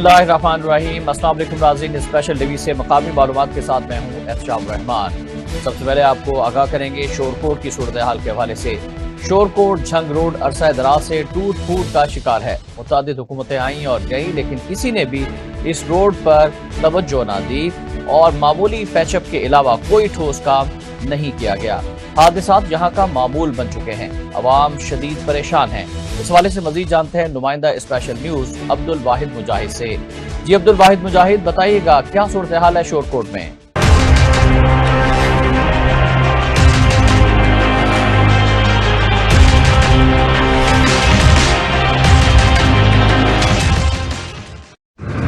बिस्मिल्लाहिर्रहमानिर्रहीम। अस्सलाम वालेकुम नाज़रीन, स्पेशल टीवी से मकामी मालूमात के साथ मैं हूँ एहतशाम रहमान। सबसे पहले आपको आगाह करेंगे शोरकोट की सूरत हाल के हवाले से। शोरकोट झंग रोड अरसा दराज से टूट फूट का शिकार है। मुतादिद हुकूमतें आईं और गईं, लेकिन किसी ने भी इस रोड पर तवज्जो ना दी और मामूली पैचअप के अलावा कोई ठोस काम नहीं किया गया। हादसात यहाँ का मामूल बन चुके हैं। अवाम शदीद परेशान है। इस हवाले से मजीद जानते हैं नुमाइंदा स्पेशल न्यूज अब्दुल वाहिद मुजाहिद से। जी अब्दुल वाहिद मुजाहिद, बताइएगा क्या सूरत हाल है शोरकोट में?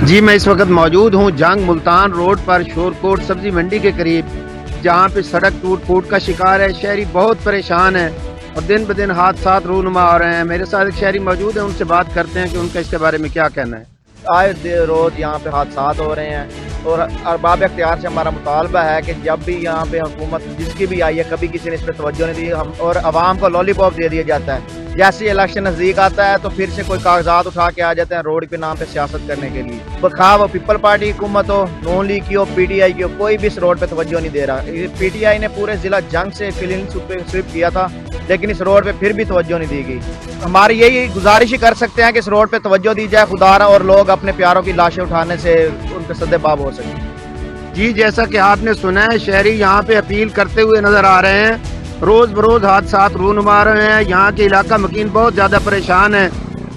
जी मैं इस वक्त मौजूद हूँ जंग मुल्तान रोड पर शोरकोट सब्जी मंडी के करीब, जहाँ पे सड़क टूट फूट का शिकार है। शहरी बहुत परेशान है और दिन ब दिन हादसा रूनुमा हो रहे हैं। मेरे साथ एक शहरी मौजूद है, उनसे बात करते हैं कि उनका इसके बारे में क्या कहना है। आए रोज यहाँ पे हादसा हो रहे हैं और अरबाब अख्तियार से हमारा मुतालबा है कि जब भी यहाँ पे हुकूमत जिसकी भी आई है, कभी किसी ने इस पर तवज्जो नहीं दी हम और आवाम को लॉलीपॉप दे दिया जाता है। जैसे इलेक्शन नज़दीक आता है तो फिर से कोई कागजात उठा के आ जाते हैं रोड के नाम पे सियासत करने के लिए। बखा वो पीपल पार्टी हुकूमत हो, नून लीग की हो, PTI की हो, कोई भी इस रोड पे तवज्जो नहीं दे रहा। PTI ने पूरे जिला जंग से फिलिंग स्वीप किया था, लेकिन इस रोड पे फिर भी तवज्जो नहीं दी गई। हमारी यही गुजारिश ही कर सकते हैं कि इस रोड पे तवज्जो दी जाए खुदारा, और लोग अपने प्यारों की लाशें उठाने से उनके सद्देबाब हो सके। जी जैसा कि आपने सुना है, शहरी यहाँ पे अपील करते हुए नजर आ रहे हैं। रोज बरोज हादसात रूनुमा रहे हैं। यहाँ के इलाका मकीन बहुत ज़्यादा परेशान है।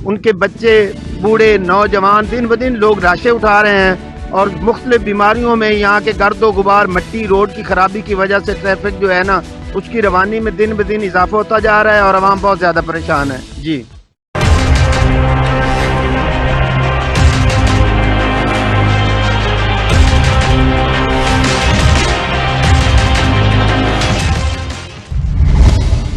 उनके बच्चे, बूढ़े, नौजवान दिन ब दिन लोग लाशें उठा रहे हैं और मुख्तलिफ बीमारियों में यहाँ के गर्दो गुबार, मिट्टी, रोड की खराबी की वजह से ट्रैफिक जो है ना, उसकी रवानी में दिन ब दिन इजाफा होता जा रहा है और आवाम बहुत ज़्यादा परेशान है। जी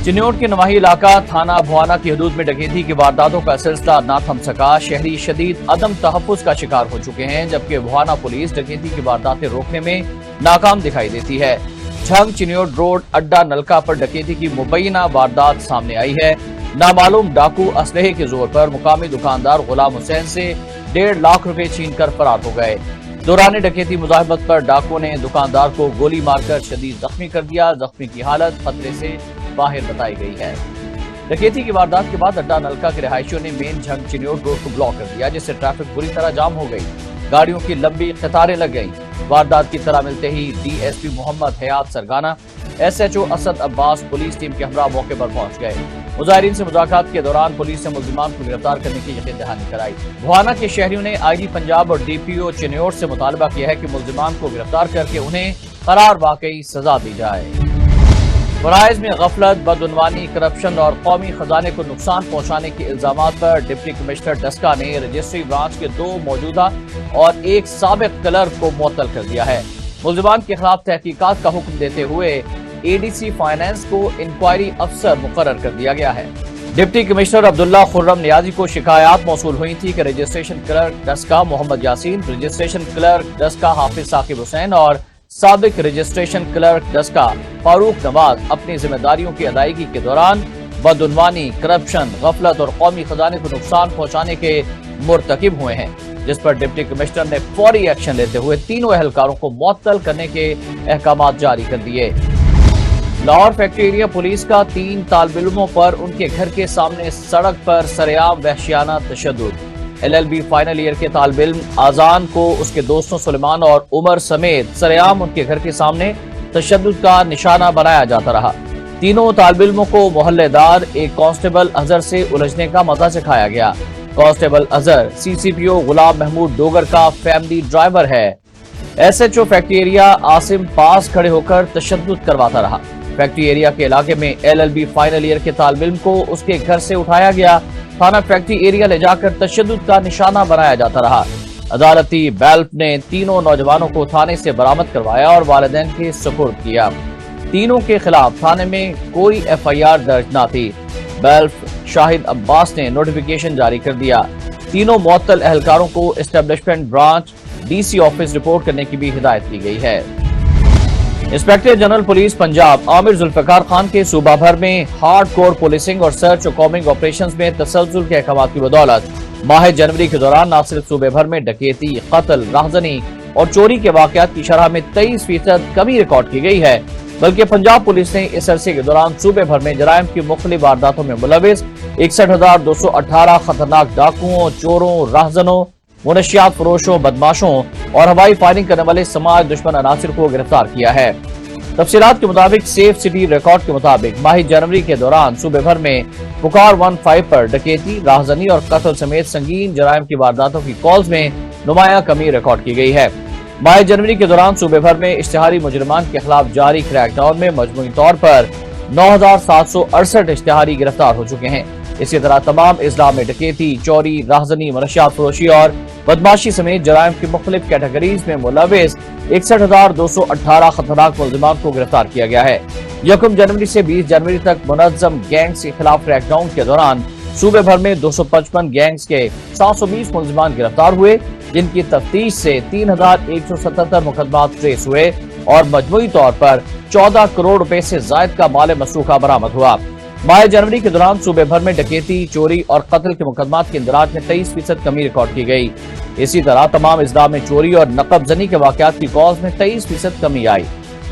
चिन्योट के नवाही इलाका थाना भुआना की हदूद में डकैती की वारदातों का सिलसिला ना थम सका। शहरी शदीद अदम तहफ़्फ़ुज़ का शिकार हो चुके हैं, जबकि भुआना पुलिस डकैती की वारदातें रोकने में नाकाम दिखाई देती है। झंग चिन्योट रोड अड्डा नलका पर डकैती की मुबैना वारदात सामने आई है। नामालूम डाकू असलहे के जोर पर मुकामी दुकानदार गुलाम हुसैन से 1.5 लाख रुपए छीन कर फरार हो गए। दौरान डकैती मुजाहिमत पर डाकू ने दुकानदार को गोली मारकर शदीद जख्मी कर दिया। जख्मी की हालत खतरे से बाहर बताई गई है। डकैती की वारदात के बाद अड्डा नलका के रिहायशियों ने मेन झंग चिन्योट रोड को ब्लॉक कर दिया, जिससे ट्रैफिक बुरी तरह जाम हो गई। गाड़ियों की लंबी कतारें लग गईं। वारदात की तरह मिलते ही DSP मोहम्मद हयात सरगाना, SHO Asad Abbas police team के हमरा मौके पर पहुंच गए। मुजाहिरीन से मुज़ाकरात के दौरान पुलिस ने मुल्जिमान को गिरफ्तार करने की यकीन दहानी कराई। भुआना के शहरियों ने IG पंजाब और DPO चिन्योट से मुतालबा किया है कि मुल्जिमान को गिरफ्तार करके उन्हें करार वाकई सजा दी जाए। फराइज में गफलत, बदउनवानी, करप्शन और कौमी खजाने को नुकसान पहुंचाने के इल्जामात पर डिप्टी कमिश्नर डस्का ने रजिस्ट्री ब्रांच के 2 मौजूदा और 1 साबिक क्लर्क को मुअत्तल कर दिया है। मुल्जिमान के खिलाफ तहकीकात का हुक्म देते हुए ADC फाइनेंस को इंक्वायरी अफसर मुकर्रर कर दिया गया है। डिप्टी कमिश्नर अब्दुल्ला खुर्रम नियाजी को शिकायत मौसूल हुई थी कि registration clerk Daska Mohammad Yasin, registration clerk Daska Hafiz Saqib Hussain और साबिक रजिस्ट्रेशन क्लर्क डस्का फारूक नवाज अपनी जिम्मेदारियों की अदायगी के दौरान बदउनवानी, करप्शन, गफलत और कौमी खजाने को नुकसान पहुंचाने के मुर्तकिब हुए हैं, जिस पर डिप्टी कमिश्नर ने फौरी एक्शन लेते हुए तीनों एहलकारों को मुअत्तल करने के अहकामात जारी कर दिए। लाहौर फैक्ट्री एरिया पुलिस का 3 तालिब इल्मों पर उनके घर के सामने सड़क पर सरेआम वहशियाना तशद्दुद। LLB फाइनल ईयर के तालिब इल्म आजान को उसके दोस्तों सुलेमान और उमर समेत सरेआम उनके घर के सामने तशद्दुद का निशाना बनाया जाता रहा। तीनों तालिब इल्मों को मोहल्लेदार एक कांस्टेबल अजहर से उलझने का मजा चखाया गया। कांस्टेबल अजहर CCPO गुलाम महमूद डोगर का फैमिली ड्राइवर है। SHO फैक्ट्री एरिया आसिम पास खड़े होकर तशद्दुद करवाता रहा। फैक्ट्री एरिया के इलाके में LLB फाइनल ईयर के तालिब इल्म को उसके घर से उठाया गया। थाना फैक्ट्री एरिया ले जाकर तशद्दुद का निशाना बनाया जाता रहा। अदालती बेल्ट ने तीनों नौजवानों को थाने से बरामद करवाया और वालिदैन के सुपुर्द किया। तीनों के खिलाफ थाने में कोई FIR दर्ज न थी। बेल्ट शाहिद अब्बास ने नोटिफिकेशन जारी कर दिया। तीनों मुअत्तल एहलकारों को establishment branch DC office report करने की भी हिदायत की गई है। Inspector general police Punjab Aamir Zulfiqar Khan के सूबा भर में हार्ड कोर पुलिसिंग और सर्च और कॉम्बिंग ऑपरेशंस में तसलसल के अहकाम की बदौलत माह जनवरी के दौरान न सिर्फ सूबे भर में डकैती, कत्ल, राहजनी और चोरी के वाकयात की शरह में 23% कमी रिकॉर्ड की गई है, बल्कि पंजाब पुलिस ने इस अरसे के दौरान सूबे भर में जराइम की मुख्तलिफ वारदातों में मुलविस 61,218 खतरनाक डाकुओं, चोरों, राहजनों, मुनशियात फरोशों, बदमाशों और हवाई फायरिंग करने वाले समाज दुश्मन अनासिर को गिरफ्तार किया है। तफसीलात के मुताबिक सेफ सिटी रिकॉर्ड के मुताबिक माह जनवरी के दौरान सूबे भर में पुकार 15 पर डकैती, राहजनी और कत्ल समेत संगीन जराइम की वारदातों की कॉल्स में नुमाया कमी रिकॉर्ड की गई है। माह जनवरी के दौरान सूबे भर में इश्तिहारी मुजरिमान के खिलाफ जारी क्रैकडाउन में मजमूई तौर पर 9,768 इश्तिहारी गिरफ्तार हो चुके हैं। इसी तरह तमाम इजला में डकैती, चोरी, राहजनी, मनशियात फरोशी और बदमाशी समेत जराइम की मुख्तलिफ कैटेगरीज में मुलविस 61,218 खतरनाक मुलजिमान को गिरफ्तार किया गया है। 1 जनवरी से 20 जनवरी तक मुनज्जम गैंग्स के खिलाफ क्रैकडाउन के दौरान सूबे भर में 255 गैंग्स के 720 मुलजिमान गिरफ्तार हुए, जिनकी तफ्तीश से 3,177 मुकदमात ट्रेस हुए और मजमूई तौर पर 14 करोड़ रुपए से जायद का माल मसरूका बरामद हुआ। माह जनवरी के दौरान सूबे भर में डकैती, चोरी और कत्ल के मुकदमात की इंदराज में 23% कमी रिकॉर्ड की गई। इसी तरह तमाम इजला में चोरी और नकबजनी के वाकयात की कॉल्स में 23% कमी आई।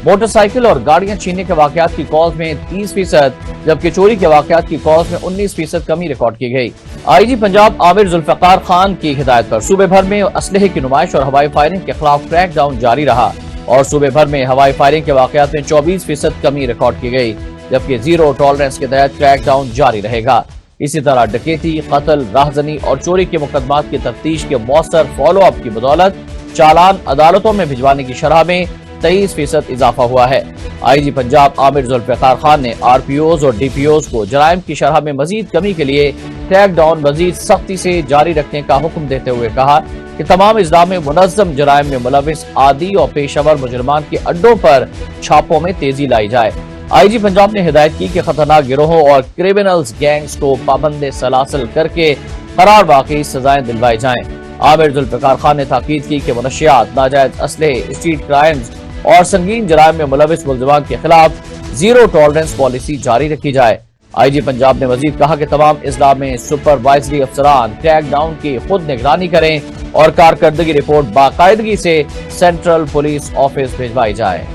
मोटरसाइकिल और गाड़ियां छीनने के वाकयात की कॉल्स में 30%, जबकि चोरी के वाकयात की कॉल्स में 19% कमी रिकॉर्ड की गई। आईजी पंजाब आमिर जुल्फिकार खान की हिदायत पर सूबे भर में असलहे की नुमाइश और हवाई फायरिंग के खिलाफ क्रैकडाउन जारी रहा और सूबे भर में हवाई फायरिंग के वाकयात में 24% कमी रिकॉर्ड की गई, जबकि जीरो टॉलरेंस के तहत क्रैकडाउन जारी रहेगा। इसी तरह डकैती, कत्ल, राहजनी और चोरी के मुकदमात की तफ्तीश के मौसर फॉलो अप की बदौलत चालान अदालतों में भिजवाने की शरह में 23% इजाफा हुआ है। आईजी पंजाब आमिर जुल्फिकार खान ने आरपीओज और डीपीओज को जराइम की शरह में मजीद कमी के लिए क्रैकडाउन मजीद सख्ती से जारी रखने का हुक्म देते हुए कहा कि तमाम इजला में मुनज्जम जराइम में मुलविस आदी और पेशावर मुजरिमान के अड्डों पर छापों में तेजी लाई जाए। आईजी पंजाब ने हिदायत की कि खतरनाक गिरोहों और क्रिमिनल्स गैंग्स को पाबंद सलासल करके करार वाकई सजाएं दिलवाई जाएं। आमिर जुल्फिकार खान ने ताकीद की कि मुनशियात, नाजायज असलहे, स्ट्रीट क्राइम्स और संगीन जराइम में मुलविस मुलजिमान के खिलाफ जीरो टॉलरेंस पॉलिसी जारी रखी जाए। आईजी पंजाब ने मजीद कहा कि तमाम इजला में सुपरवाइजरी अफसरान क्रैकडाउन की खुद निगरानी करें और कारकर्दगी रिपोर्ट बाकायदगी से सेंट्रल पुलिस ऑफिस भिजवाई जाए।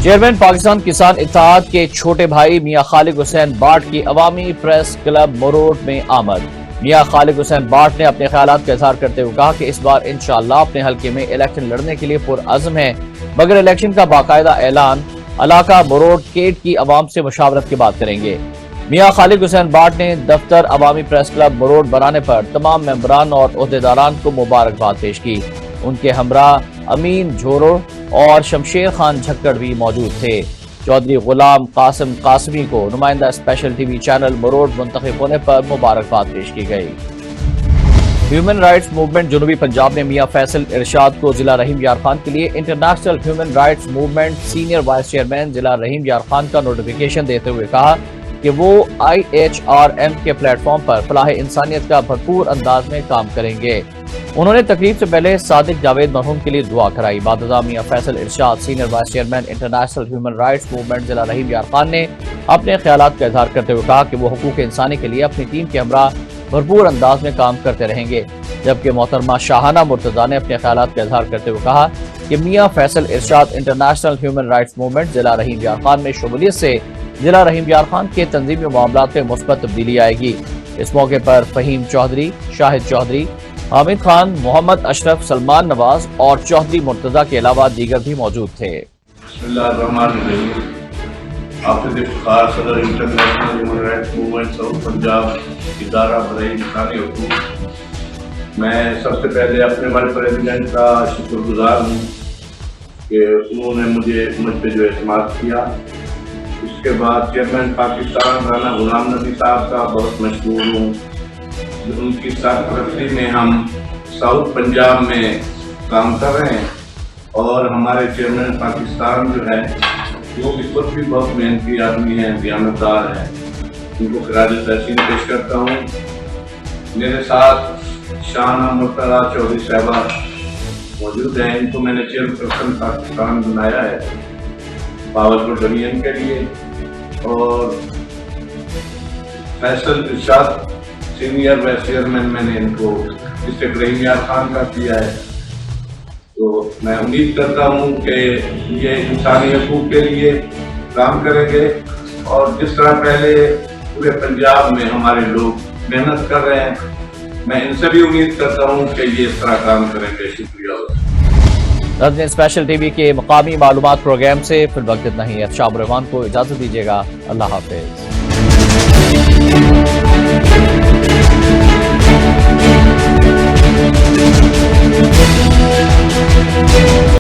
चेयरमैन पाकिस्तान किसान इत्तेहाद के छोटे भाई मियां खालिद हुसैन बाट की अवामी प्रेस क्लब मरोड़ में आमद। मियां खालिद हुसैन बाट ने अपने ख्यालात का इजहार करते हुए कहा कि इस बार इंशाअल्लाह अपने हल्के में इलेक्शन लड़ने के लिए पुरअज़्म है, मगर इलेक्शन का बाकायदा ऐलान इलाका मरोड़ केट की अवाम से मुशावरत के बाद करेंगे। मियां खालिद हुसैन बाट ने दफ्तर अवामी प्रेस क्लब मरोड़ बनाने पर तमाम मेंबरान और ओहदेदारान को मुबारकबाद पेश की। उनके हमरा अमीन झोरो और शमशेर खान झक्कड़ भी मौजूद थे। चौधरी गुलाम कासिम कासमी को नुमाइंदा स्पेशल टीवी चैनल मरोड़ मुंतखब होने पर मुबारकबाद पेश की गई। ह्यूमन राइट्स मूवमेंट जुनूबी पंजाब ने मियां फैसल इरशाद को जिला रहीम यार खान के लिए international human rights movement senior vice chairman जिला रहीम यार खान का नोटिफिकेशन देते हुए कहा कि वो IHRM के प्लेटफॉर्म पर फलाह इंसानियत का भरपूर अंदाज में काम करेंगे। उन्होंने तकरीब से पहले सादिक जावेद मरहूम के लिए दुआ कराई। Badshah Mian Faisal Irshad senior vice chairman international human rights movement जिला रहीम यार खान ने अपने ख्यालात का इजहार करते हुए कहा कि वो हुकूक इंसानी के लिए अपनी टीम के हमरा भरपूर अंदाज में काम करते रहेंगे। जबकि मोहतरमा शाहाना मुर्तजा ने अपने ख्यालात का इजहार करते हुए कहा कि मियां फैसल इरशाद इंटरनेशनल ह्यूमन राइट्स मूवमेंट जिला रहीम यार खान में शमूलियत से जिला रहीम यार खान के तंजीमी मामलात में मुस्बत तब्दीली आएगी। इस मौके पर फहीम चौधरी, शाहिद चौधरी, हामिद खान, मोहम्मद अशरफ, सलमान नवाज और चौधरी मुर्तजा के अलावा दीगर भी मौजूद थे। सदर international human rights movement south Punjab इदारा बराए इंसानी हुकूक। मैं सबसे पहले अपने वाइस प्रेसिडेंट का शुक्रगुजार हूँ कि उन्होंने मुझ पे जो एतमाद किया। उसके बाद चेयरमैन पाकिस्तान राना गुलाम नबी साहब का बहुत मशहूर हूँ। उनकी सरपरस्ती में हम साउथ पंजाब में काम कर रहे हैं और हमारे चेयरमैन पाकिस्तान जो है वो भी खुद भी बहुत मेहनती आदमी हैं, दयानतदार हैं। उनको खिराज तहसीन पेश करता हूँ। मेरे साथ शाहाना मुर्तजा चौधरी साहबा मौजूद हैं। इनको मैंने चेयरपर्सन पाकिस्तान बनाया है पावर बटालियन के लिए, और Faisal Irshad senior vice chairman मैंने इनको मिस्टर रहीम यार खान का किया है। तो मैं उम्मीद करता हूँ कि ये इंसानी हकूक़ के लिए काम करेंगे, और जिस तरह पहले पूरे पंजाब में हमारे लोग मेहनत कर रहे हैं, मैं इनसे भी उम्मीद करता हूँ कि ये इस तरह काम करेंगे। शुक्रिया। नाज़रीन, स्पेशल टीवी के मकामी मालूमात प्रोग्राम से फिल वक्त इतना ही। शाम रहमान को इजाज़त दीजिएगा। अल्लाह हाफिज़।